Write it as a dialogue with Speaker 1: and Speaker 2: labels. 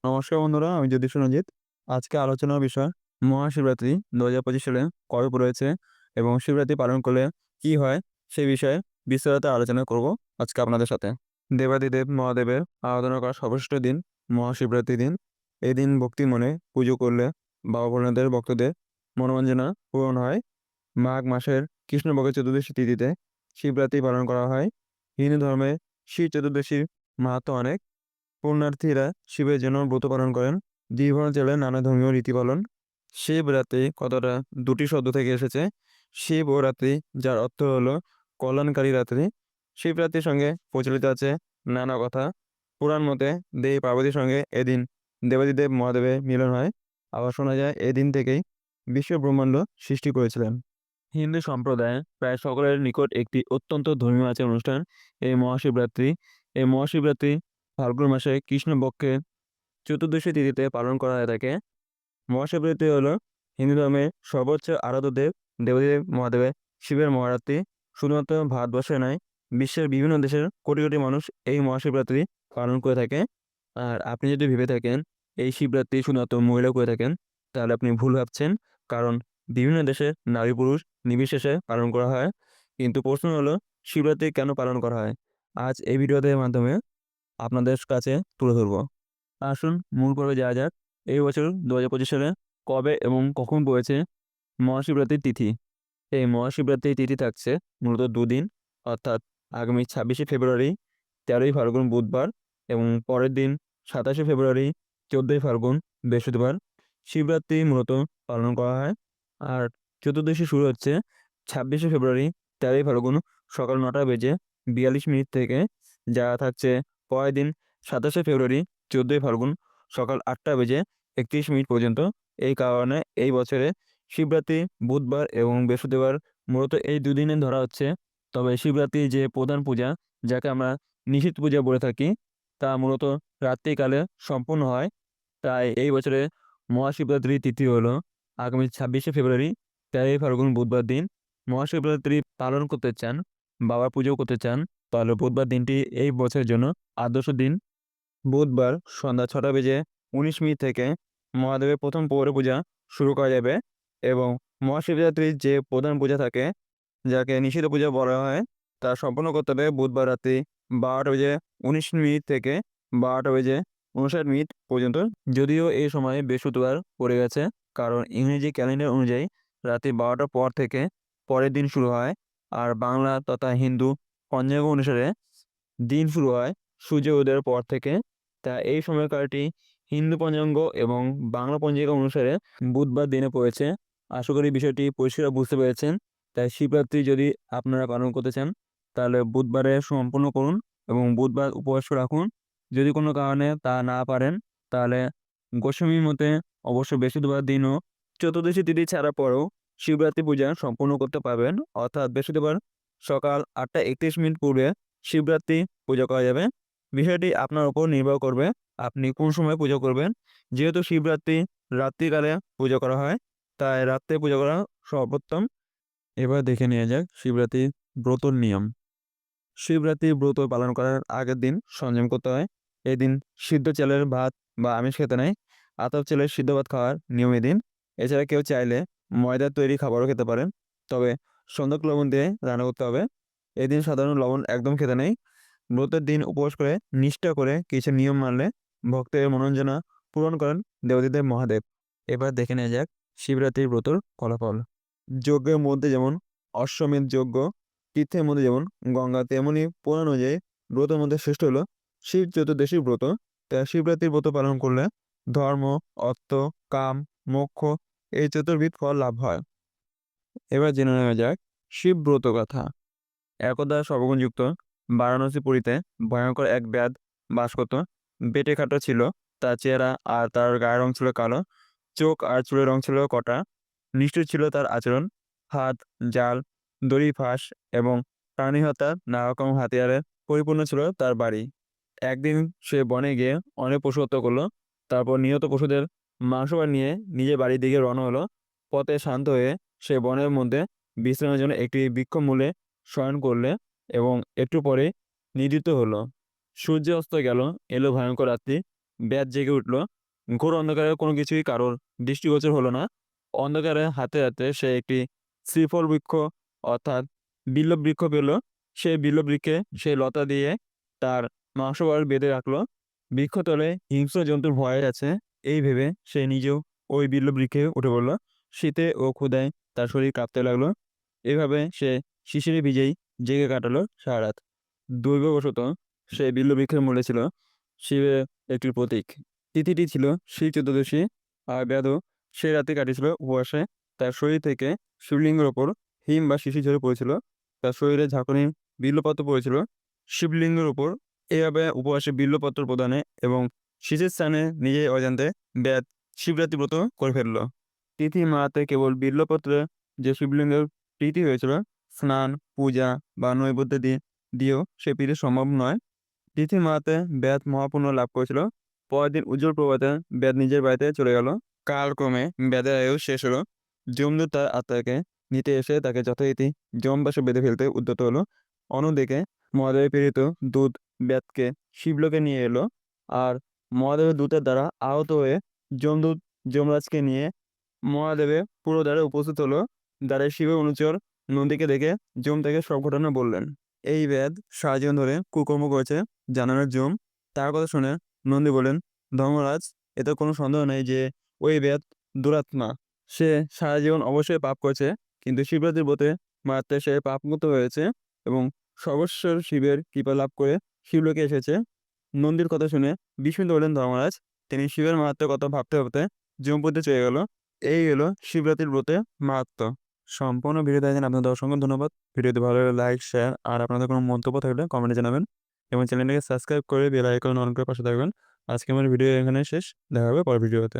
Speaker 1: নমস্কার বন্ধুরা, আমি জ্যোতিষ রঞ্জিত। আজকে আলোচনার বিষয় মহাশিবরাত্রি ২০২৫ সালে কবে পড়েছে এবং শিবরাত্রি পালন করলে কি হয় সে বিষয়ে বিস্তারিত আলোচনা করব আজকে আপনাদের সাথে। দেবাদিদেব মহাদেবের আরাধনা করার সর্বশ্রেষ্ঠ দিন মহাশিবরাত্রি দিন। এই দিন ভক্তি মনে পুজো করলে বাবা ভোলেনাথের ভক্তদের মনোবাঞ্ছনা পূরণ হয়। মাঘ মাসের কৃষ্ণপক্ষের চতুর্দশী তিথিতে শিবরাত্রি পালন করা হয়। হিন্দু ধর্মে শিব চতুর্দশীর মাহাত্ম্য অনেক। পুণ্যার্থীরা শিবের জন্য ব্রত পালন করেন। জীবন চলে নানা ধর্মীয় রীতি পালন। শিবরাত্রি কথাটা দুটি শব্দ থেকে এসেছে। শিব ও রাত্রি, যার অর্থ হলো কল্যাণকারী রাত্রি। শিবরাত্রির সঙ্গে প্রচলিত আছে নানা কথা। পুরাণ মতে দেবী পার্বতীর সঙ্গে এদিন দেবাদিদেব মহাদেবের মিলন হয়। আবার শোনা যায় এদিন থেকেই বিশ্ব ব্রহ্মাণ্ড সৃষ্টি করেছিলেন। হিন্দু সম্প্রদায়ে প্রায় সকলের নিকট একটি অত্যন্ত ধর্মীয় আচার অনুষ্ঠান এই মহাশিবরাত্রি। এই মহাশিবরাত্রি ফাল্গুন মাসে কৃষ্ণপক্ষের চতুর্দশী তিথিতে পালন করা হয়ে থাকে। মহাশিবরাত্রি হলো হিন্দু ধর্মের সর্বোচ্চ আরাধ্য দেব দেবাদিদেব মহাদেবের শিবের মহারাত্রি। শুধুমাত্র ভারতবর্ষে নয়, বিশ্বের বিভিন্ন দেশের কোটি কোটি মানুষ এই মহাশিবরাত্রি পালন করে থাকে। আর আপনি যদি ভেবে থাকেন এই শিবরাত্রি শুধুমাত্র মহিলা করে থাকেন, তাহলে আপনি ভুল ভাবছেন। কারণ বিভিন্ন দেশে নারী পুরুষ নির্বিশেষে পালন করা হয়। কিন্তু প্রশ্ন হলো, শিবরাত্রি কেন পালন করা হয়? আজ এই ভিডিওদের মাধ্যমে আপনাদের কাছে তুলে ধরব। আসুন মূল পর্বে যাওয়া যাক। এই বছর ২০২৫ সালে কবে এবং কখন পড়েছে মহাশিবরাত্রির তিথি? এই মহাশিবরাত্রির তিথি থাকছে মূলত দুদিন, অর্থাৎ আগামী ২৬শে ফেব্রুয়ারি ১৩ই ফাল্গুন বুধবার এবং পরের দিন ২৭শে ফেব্রুয়ারি ১৪ই ফাল্গুন বৃহস্পতিবার। শিবরাত্রি মূলত পালন করা হয়। আর চতুর্দশী শুরু হচ্ছে ২৬শে ফেব্রুয়ারি ১৩ই ফাল্গুন সকাল ৯টা বেজে ৪২ মিনিট থেকে, যা থাকছে পরের দিন ২৭শে ফেব্রুয়ারি ১৪ই ফাল্গুন সকাল ৮টা বেজে ৩১ মিনিট পর্যন্ত। এই কারণে এই বছরে শিবরাত্রি বুধবার এবং বৃহস্পতিবার মূলত এই দুদিনে ধরা হচ্ছে। তবে শিবরাত্রির যে প্রধান পূজা, যাকে আমরা নিশীথ পূজা বলে থাকি, তা মূলত রাত্রিকালে সম্পূর্ণ হয়। তাই এই বছরে মহাশিবরাত্রির তিথি হলো আগামী ২৬শে ফেব্রুয়ারি ১৩ই ফাল্গুন বুধবার দিন। মহাশিবরাত্রি পালন করতে চান, বাবার পুজো করতে চান, তাহলে বুধবার দিনটি এই বছরের জন্য আদর্শ দিন। বুধবার সন্ধ্যা ৬টা বেজে ১৯ মিনিট থেকে মহাদেবের প্রথম পৌর পূজা শুরু করা যাবে এবং মহাশিবরাত্রির যে প্রধান পূজা থাকে, যাকে নিষিদ্ধ পূজা বলা হয়, তা সম্পন্ন করতে হবে বুধবার রাত্রি ১২টা বেজে ১৯ মিনিট থেকে ১২টা বেজে ৫৯ মিনিট পর্যন্ত। যদিও এই সময় বৃহস্পতিবার পড়ে গেছে, কারণ ইংরেজি ক্যালেন্ডার অনুযায়ী রাত্রি ১২টার পর থেকে পরের দিন শুরু হয়। আর বাংলা তথা হিন্দু পঞ্চাঙ্গ অনুসারে দিন শুরু হয় সূর্য উদয়ের পর থেকে। তা এই সময়কালটি হিন্দু পঞ্চাঙ্গ এবং বাংলা পঞ্জিকা অনুসারে বুধবার দিনে পড়েছে। আশা করি বিষয়টি পরিষ্কার বুঝতে পেরেছেন। তাই শিবরাত্রি যদি আপনারা পালন করতে চান, তাহলে বুধবারে সম্পূর্ণ করুন এবং বুধবার উপবাস রাখুন। যদি কোনো কারণে তা না পারেন, তাহলে গোস্বামীর মতে অবশ্যই বৃহস্পতিবার দিনও চতুর্দশী তিথি ছাড়া পরেও শিবরাত্রি পূজা সম্পূর্ণ করতে পারবেন। অর্থাৎ বৃহস্পতিবার সকাল ৮টা ৩১ মিনিট পূর্বে শিবরাত্রি পূজা করা যাবে। বিষয়টি আপনার উপর নির্ভর করবে আপনি কোন সময় পূজা করবেন। যেহেতু শিবরাত্রি রাত্রিকালে পূজা করা হয়, তাই রাত্রে পূজা করা সর্বোত্তম। এবার দেখে নেওয়া যাক শিবরাত্রির ব্রতর নিয়ম। শিবরাত্রির ব্রত পালন করার আগের দিন সংযম করতে হয়। এদিন সিদ্ধ চালের ভাত বা আমিষ খেতে নেই। আতপ চালের সিদ্ধ ভাত খাওয়ার নিয়ম এদিন। এছাড়া কেউ চাইলে ময়দার তৈরি খাবারও খেতে পারেন, তবে সন্দক লবণ দিয়ে রান্না করতে হবে। এদিন সাধারণ লবণ একদম খেতে নেই। ব্রতের দিন উপবাস করে নিষ্ঠা করে কিছু নিয়ম মানলে ভক্তের মনোবাঞ্ছনা পূরণ করেন দেবাদিদেব মহাদেব। এবার দেখে নেওয়া যাক শিবরাত্রির ব্রতর ফলাফল। যজ্ঞের মধ্যে যেমন অশ্বমেধ যজ্ঞ, তীর্থের মধ্যে যেমন গঙ্গা, তেমনি পুরাণ অনুযায়ী ব্রতের মধ্যে শ্রেষ্ঠ হলো শিব চতুর্দশীর ব্রত। তাই শিবরাত্রির ব্রত পালন করলে ধর্ম, অর্থ, কাম, মোক্ষ এই চতুর্বিধ ফল লাভ হয়। এবার জেনে নেওয়া যাক শিব ব্রত কথা। একদা সর্বগুণযুক্ত বারাণসীপুরীতে ভয়ঙ্কর এক ব্যাধ বাস করত। বেঁটে খাটো ছিল তার চেহারা, আর তার গায়ের রং ছিল কালো। চোখ আর চুলের রং ছিল কটা। নিষ্ঠুর ছিল তার আচরণ। হাত, জাল, দড়ি ফাঁস এবং প্রাণী হত্যা নানা রকম হাতিয়ারে পরিপূর্ণ ছিল তার বাড়ি। একদিন সে বনে গিয়ে অনেক পশু হত্যা করলো। তারপর নিহত পশুদের মাংস নিয়ে নিজের বাড়ির দিকে রওনা হলো। পথে শান্ত হয়ে সে বনের মধ্যে বিশ্রামের জন্য একটি বৃক্ষমূলে শয়ন করলে এবং একটু পরে নিদ্রিত হলো। সূর্য অস্ত গেল, এলো ভয়ঙ্কর রাত্রি। ব্যাধ জেগে উঠল। ঘোর অন্ধকারে কোনো কিছুই কারোর দৃষ্টিগোচর হলো না। অন্ধকারে হাতে হাতে সে একটি শ্রীফল বৃক্ষ অর্থাৎ বিল্ব বৃক্ষ পেল। সেই বিল্ব বৃক্ষে সে লতা দিয়ে তার মাংসবাল বেঁধে রাখলো। বৃক্ষতলে হিংস্র জন্তুর ভয় আছে এই ভেবে সে নিজেও ওই বিল্ব বৃক্ষে উঠে পড়ল। শীতে ও ক্ষুধায় তার শরীর কাঁপতে লাগলো। এভাবে সে শিশিরে ভিজেই জেগে কাটালো সারা রাত। দুর্ভাগ্যবশত সে বিল্ব বৃক্ষের মূলে ছিল শিবের একটি প্রতীক। তিথিটি ছিল শ্রী চতুর্দশী। আর বেদও সে রাতে কাটিয়েছিল উপবাসে। তার শরীর থেকে শিবলিঙ্গের ওপর হিম বা শিশির ঝরে পড়েছিল। তার শরীরে ঝাঁকুনি বিল্বপত্র পড়েছিল শিবলিঙ্গের উপর। এভাবে উপবাসে বিল্বপত্র প্রদানে এবং শীষের স্থানে নিজেই অজান্তে বেদ শিবরাত্রি ব্রত করে ফেলল। তিথি মাহাতে কেবল বিল্বপত্রে যে শিবলিঙ্গের প্রীতি হয়েছিল, স্নান পূজা বা নৈবেদ্য দিয়েও সে প্রীতি সম্ভব নয়। তিথি মাহাতে বেদ মহাপুণ্য লাভ করেছিল। পরের দিন উজ্জ্বল প্রভাতে বেদ নিজের বাড়িতে চলে গেল। কালক্রমে বেদের আয়ু শেষ হলো। যমদূত তার আত্মাকে নিতে এসে তাকে যথারীতি যমবাসে বেঁধে ফেলতে উদ্যত হলো। অন্যদিকে মহাদেবের প্রেরিত দূত বেদকে শিবলোকে নিয়ে এলো। আর মহাদেবের দূতের দ্বারা আহত হয়ে যমদূত যমরাজকে নিয়ে মহাদেবের পুরো দ্বারে উপস্থিত হলো। দ্বারে শিবের অনুচর নন্দীকে দেখে যম তাকে সব ঘটনা বললেন। এই বেদ সারা জীবন ধরে কুকর্ম করেছে জানানোর যম। তার কথা শুনে নন্দী বলেন, ধর্মরাজ, এতে কোনো সন্দেহ নেই যে ওই বেদ দুরাত্মা। সে সারা জীবন অবশ্যই পাপ করেছে, কিন্তু শিবরাত্রির ব্রতে মারতে সে পাপমুক্ত হয়েছে এবং সর্বস্বর শিবের কৃপা লাভ করে শিবলোকে এসেছে। নন্দীর কথা শুনে বিস্মিত হলেন ধর্মরাজ। তিনি শিবের মাহাত্ম্যের কথা ভাবতে ভাবতে যমপুরীতে চলে গেল। এই হলো শিবরাত্রির ব্রতের মাহাত্ম্য। সম্পূর্ণ ভিডিও দেখার জন্য আপনাদের অসংখ্য ধন্যবাদ। ভিডিওটি ভালো লাগলে লাইক, শেয়ার আর আপনাদের কোনো মন্তব্য থাকলে কমেন্টে জানাবেন এবং চ্যানেলটাকে সাবস্ক্রাইব করে বেল আইকন অন করে পাশে থাকবেন। আজকে আমার ভিডিও এখানে শেষ। দেখা হবে পরের ভিডিওতে।